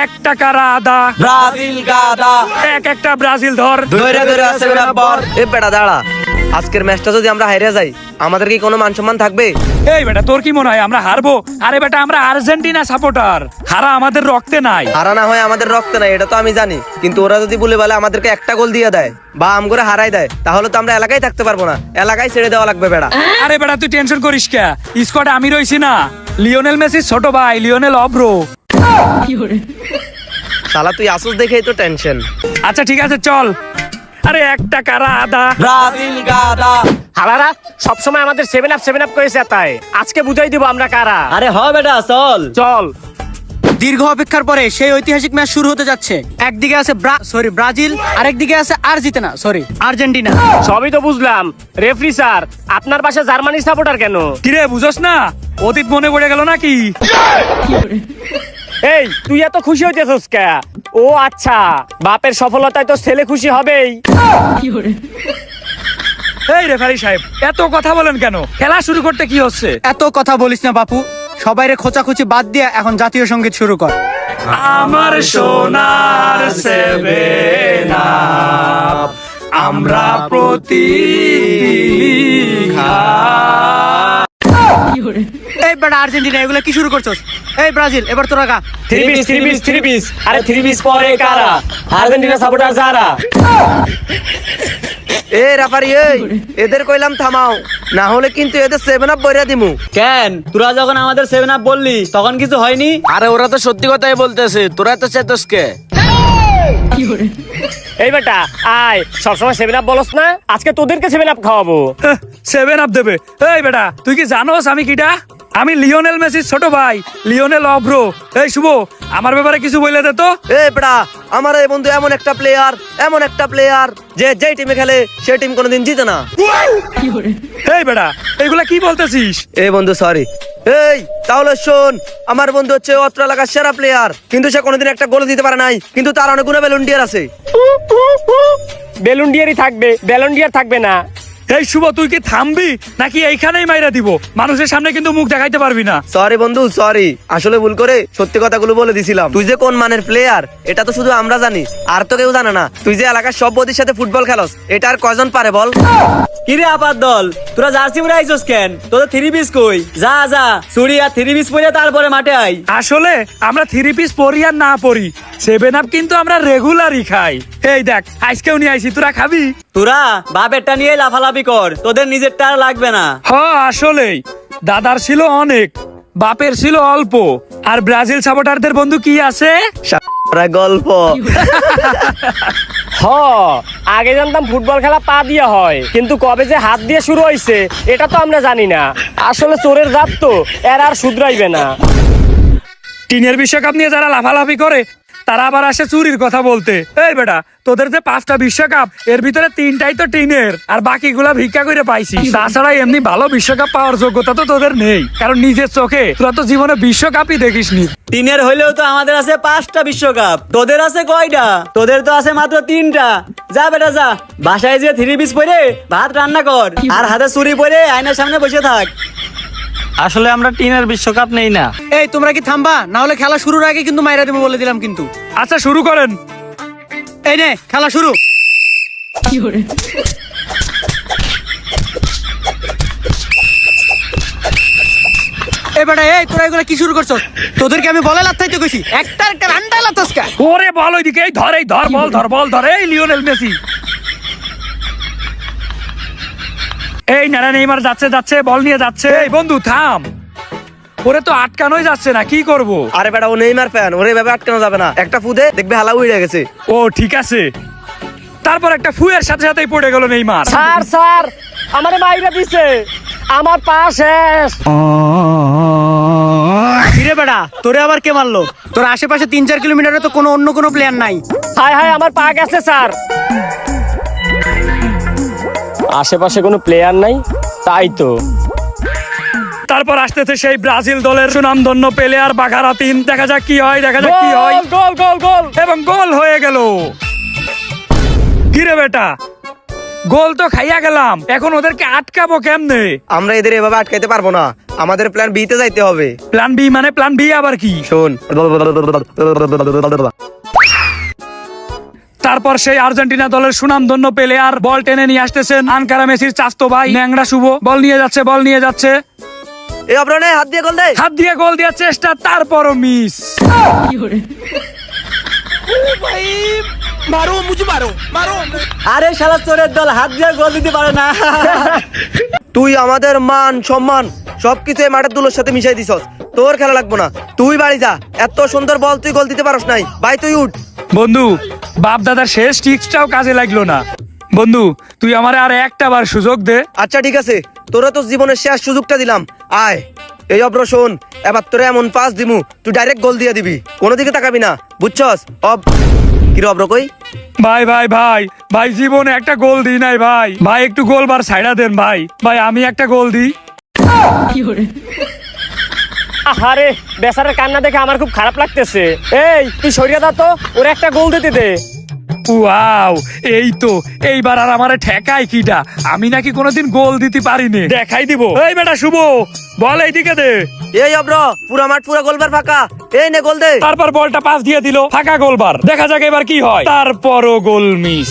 এক টাকার আদা ব্রাজিল গাদা এক একটা ব্রাজিল ধর ধরে ধরে আছে বরাবর। এ বেটা দাঁড়া, আজকের ম্যাচটা যদি আমরা হারিয়ে যাই আমাদের কি কোনো মান সম্মান থাকবে? এই বেটা তোর কি মনে হয় আমরা হারবো? আরে বেটা আমরা আর্জেন্টিনা সাপোর্টার, হারা আমাদের রক্তে নাই। হারা না হয় আমাদের রক্তে নাই, এটা তো আমি জানি, কিন্তু ওরা যদি বলে বলে আমাদেরকে একটা গোল দিয়ে দেয় বা আম করে হারাই দেয় তাহলে তো আমরা এলাকায় থাকতে পারবো না, এলাকায় ছেড়ে দেওয়া লাগবে বেটা। আরে বেটা তুই টেনশন করিস কে, স্কোয়াডে আমি রইছি না, লিওনেল মেসির ছোট ভাই লিওনেল অব্রো। শালা তুই আসুস দেখেই তো টেনশন। আচ্ছা ঠিক আছে চল। আরে এক টাকার আদা ব্রাজিল গাদা। হালারা সবসময় আমাদের 7 আপ করেছে, তাই আজকে বুঝাই দিব আমরা কারা। আরে হ বেটা চল চল। দীর্ঘ অপেক্ষার পরে সেই ঐতিহাসিক ম্যাচ শুরু হতে যাচ্ছে। একদিকে আছে ব্রাজিল, আরেকদিকে আছে আর্জেন্টিনা। সবই তো বুঝলাম, রেফারি স্যার আপনার পাশে জার্মানি সাপোর্টার কেন? কিরে বুঝোস না, অতীত মনে পড়ে গেল নাকি? এই তুই এত খুশি হইতেছস কে? ও আচ্ছা, বাপের সফলতায় তো ছেলে খুশি হবেই। এই রেফারি সাহেব এত কথা বলেন কেন? খেলা শুরু করতে কি হচ্ছে? এত কথা বলিস না বাপু, সবাইরে খোঁচাখুচি বাদ দিয়ে এখন জাতীয় সঙ্গীত শুরু কর। আমার সোনার সেভেন আপ আমরা প্রতিদিন খাই। এই বেটা আর্জেন্টিনা এগুলা কি শুরু করছস? এই ব্রাজিল এবার তোরা গা। Three piece. আরে থ্রি পিস পরে কারা? আর্জেন্টিনা সাপোর্টার যারা। এ রেফারি এই এদের কইলাম থামাও, না হলে কিন্তু এদের 7 আপ বইরা দিমু। কেন তোরা যখন আমাদের 7 আপ বললি তখন কিছু হয়নি? আরে ওরা তো সত্যি কথাই বলতেছে, তোরা তো চেতস কে? এই বেটা আয়, সবসময় 7 আপ বলস না, আজকে তোদেরকে 7 আপ খাওয়াবো। 7 আপ দেবে? এই বেটা তুই কি জানোস আমি কিটা? আমি লিওনেল মেসির ছোট ভাই লিওনেল অব্রো। এই শুভ আমার ব্যাপারে কিছু বলে দে তো। এ বেটা আমার এই বন্ধু এমন একটা প্লেয়ার যে যেই টিমে খেলে সেই টিম কোনোদিন জিতে না। এই বেটা এইগুলা কি বলতেছিস? এ বন্ধু সরি। এই তাহলে শোন, আমার বন্ধু হচ্ছে অত্র এলাকার সেরা প্লেয়ার, কিন্তু সে কোনোদিন একটা গোল দিতে পারে নাই, কিন্তু তার অনেকগুলো ভলেন্টিয়ার আছে। বেলুন্ডিয়ারই থাকবে, ব্যালন্ডিয়ার থাকবে না। এই শুভ তুই কি থামবি নাকি এইখানেই মাইরা দিব? মানুষের সামনে কিন্তু মুখ দেখাইতে পারবি না। সরি বন্ধু সরি, আসলে ভুল করে সত্যি কথাগুলো বলে দিছিলাম। তুই যে কোন মানের প্লেয়ার এটা তো শুধু আমরা জানি, আর তো কেউ জানে না। তুই যে এলাকার সব বদির সাথে ফুটবল খেলস এটা আর কয়জন পারে বল? কিরে আপাত দল, তোরা জার্সি পরে আইছস কেন? তোদের 3 পিস কই? যা চুড়ি আর 3 পিস পরে তারপরে মাঠে আই। আসলে আমরা 3 পিস পরি আর না পরি 7 আপ কিন্তু আমরা রেগুলারই খাই। এই দেখ আজকেও নিয়ে আইছি, তোরা খাবি? তোরা বাপেরটা নিয়ে লাফালাফি কর, তোদের নিজেরটা আর লাগবে না। আসলেই দাদার ছিল অনেক, বাপের ছিল অল্প। আর ব্রাজিল সাপোর্টারদের বন্ধু কি আছে? গল্প। আগে জানতাম ফুটবল খেলা পা দিয়ে হয়, কিন্তু কবে যে হাত দিয়ে শুরু হয়েছে এটা তো আমরা জানি না। আসলে চোরের জাত তো, এর আর শুধরাইবে না। টিনের বিশ্বকাপ নিয়ে যারা লাফালাফি করে তারা আবার আসে চুরির কথা বলতে। এই বেটা তোদের যে 5টা বিশ্বকাপ এর ভিতরে 3টাই তো টিনের, আর বাকিগুলা ভিক্ষা করে পাইছি। তাছাড়া এমনি ভালো বিশ্বকাপ পাওয়ার যোগ্যতা তো তোদের নেই, কারণ নিজের চোখে তোরা তো জীবনে বিশ্বকাপই দেখিসনি। টিনের হইলেও তো আমাদের আছে 5টা বিশ্বকাপ, তোদের আছে কয়টা? তোদের তো আছে মাত্র 3টা। যা বেটা যা, বাসায় যে 3 পিস পরে ভাত রান্না কর আর হাতে চুরি পরে আয়নার সামনে বসে থাক। আসলে আমরা টিনের বিশ্বকাপ নেই না। এই তোমরা কি থামবা? না হলে খেলা শুরুর আগে কিন্তু মাইরা দেবো বলে দিলাম কিন্তু। আচ্ছা শুরু করেন। এই নে খেলা শুরু। এবারে এই তোরা এগুলা কি শুরু করছস? তোদেরকে আমি বলে লাত্তাইতে কইছি, একটা রান্ডা লাত্তাস কা? ওরে বল ওইদিকে, এই ধর বল ধর। এই লিওনেল মেসি, এই নানা নেইমার যাচ্ছে বল নিয়ে যাচ্ছে। এই বন্ধু থাম, ওরে তো আটকানোই যাচ্ছে না, কি করব? আরে বেটা ও নেইমার ফ্যান, ওরে ভাবে আটকানো যাবে না। একটা ফুদে দেখবে হালা উড়ে গেছে। ও ঠিক আছে। তারপর একটা ফুয়ের সাথে সাথেই পড়ে গেল নেইমার। স্যার আমারে মাইরা দিছে, আমার পা শেষ। কিরে বেটা তোরে আবার কে মারলো? তোর আশেপাশে 3-4 কিলোমিটারে তো অন্য কোনো প্লেয়ার নাই। হায় আমার পা গেছে স্যার। আশেপাশে কোনো প্লেয়ার নাই, তাই তো। তারপর আসতেছে সেই ব্রাজিল দলের সুনামধন্য প্লেয়ার বাঘারা 3। দেখা যাক কি হয়। গোল এবং গোল হয়ে গেল। কিরে বেটা গোল তো খাইয়া গেলাম, এখন ওদেরকে আটকাবো কেমনে? আমরা এদের এভাবে আটকাইতে পারবো না, আমাদের প্ল্যান বি তে যাইতে হবে। প্ল্যান বি মানে প্ল্যান বি আবার কি? শোন, তারপর সেই আর্জেন্টিনা দলের সুনামধন্য প্লেয়ার বল টেনে নিয়ে আসতেছেন আনকারা মেসির চাচতো ভাই ন্যাংরা শুভ। বল নিয়ে যাচ্ছে এই অব্রনে হাত দিয়ে গোল দে। হাত দিয়ে গোল দেওয়ার চেষ্টা, তারপরও মিস। আরে শালা চোরের দল হাত দিয়ে গোল দিতে পারে না। তুই আমাদের মান সম্মান সবকিছু এই মাঠের দুলোর সাথে মিশাই দিছস, তোর খেলা লাগবো না, তুই বাড়ি যা। এত সুন্দর বল তুই গোল দিতে পারস নাই, ভাই তুই উঠ। বন্ধু, বাপ দাদার শেষ ট্রিক্সটাও কাজে লাগলো না। বন্ধু, তুই আমার আর একটা বার সুযোগ দে। আচ্ছা ঠিক আছে, তোরা তো জীবনের শেষ সুযোগটা দিলাম, আয়। এই অব্র শোন, এবার তোরা এমন পাস দিমু তুই ডাইরেক্ট গোল দিয়ে দিবি, কোনো দিকে তাকাবি না, বুঝছস? কি রে অব্র কই? ভাই ভাই ভাই ভাই, জীবনে একটা গোল দিই নাই ভাই। ভাই একটু গোল বার সাইডা দেন ভাই। ভাই আমি একটা গোল দিই। আরে বেচারের কান্না দেখে আমার খুব খারাপ লাগতেছে। এই তুই সরিয়ে দা তো, ওরা একটা গোল দিতে দে। ওয়াও, এই তো এইবার আর আমারে ঠেকাই কিটা? আমি নাকি কোনোদিন গোল দিতে পারিনি, দেখাই দিব। এই বেটা শুভ, বল এইদিকে দে। এই অব্র, পুরা মাঠ পুরা গোলবার ফাঁকা, এই নে গোল দে। তারপর বলটা পাস দিয়ে দিল, ফাঁকা গোলবার। দেখা যাক এবার কি হয়। তারপরও গোল মিস।